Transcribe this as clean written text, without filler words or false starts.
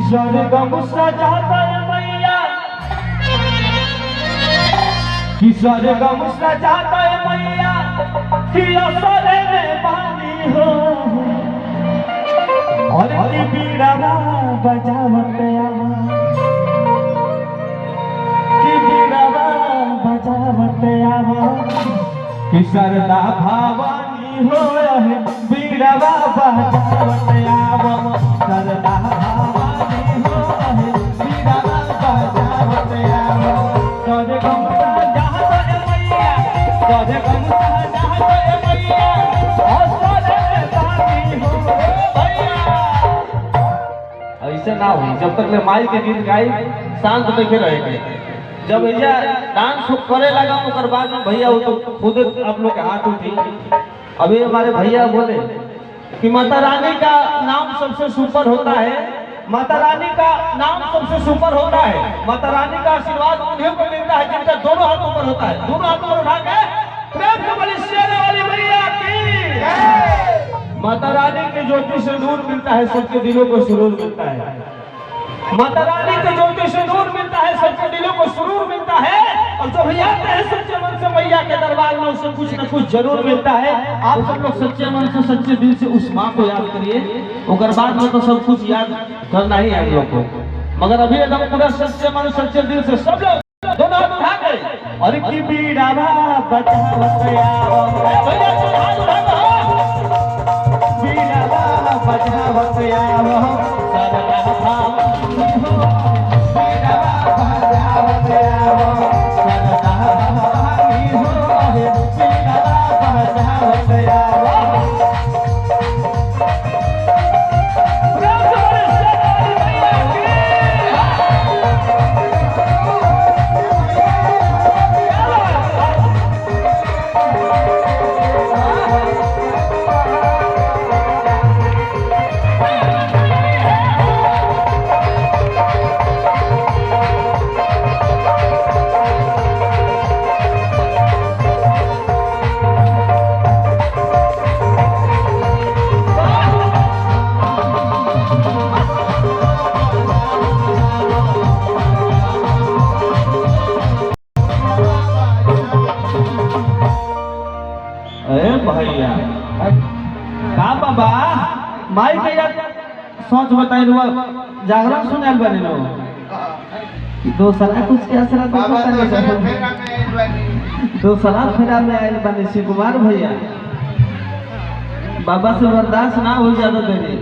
स्वर्गम सजाता है मैया, कि स्वर्गम सजाता है मैया, कि असरे में पानी हो और की बीड़ा बजावत आवा, कि बीड़ा बजावत आवा, कि सरदा भवानी हो बीड़ा बजावत आवा, सरदा भवानी हो बीड़ा बजावत आवा। स्वर्गम सजाता है मैया, स्वर्गम सजाता है मैया, असरे में पानी हो भैया। ऐसे ना हुई जब तक ले माई के गीत गाई शांत नहीं रहेंगे। जब भैया डांस करे लगा उसके बाद में भैया वो तो खुद आप लोग के हाथ उठी। अभी हमारे भैया बोले कि माता रानी का नाम सबसे सुपर होता है, माता रानी का नाम सबसे सुपर होता है, माता रानी का आशीर्वाद उन्हें को मिलता है जिनका दोनों हाथ ऊपर होता है। दोनों हाथ ऊपर उठा के प्रेम से बोली शेरे वाली मैया की। माता रानी के ज्योति से नूर मिलता है, सबके दिलों को सुरूर मिलता है। माता रानी के ज्योति से नूर मिलता है, सबके दिलों को सुरूर मिलता है। और जो भैया आते हैं सच्चे मन से मैया के दरबार में उसे कुछ न कुछ जरूर मिलता है। आप सब लोग सच्चे मन से सच्चे दिल से उस माँ को याद करिए, उसके बाद में तो सब कुछ याद करना ही है हम लोग को। मगर अभी एकदम पूरा सच्चे मन सच्चे दिल से सब लोग दोनों हाथ उठा गए और की बीड़ा बजावत आवा, भैया तुम हाथ उठा दो, बीड़ा बजावत आवा, सरदा भवानी हो बीड़ा बजावत आवा, सरदा भवानी हो बीड़ा बजावत आवा। भैया का बाबा माई के यार सोच बताई लो, जागरण सुनाल बने लो दो साल कुछ के असरा बाबा तो सर फेरा में बनी, दो साल फेरा में आयल बने शिव कुमार भैया। बाबा से बर्दाश्त ना हो ज्यादा देरी।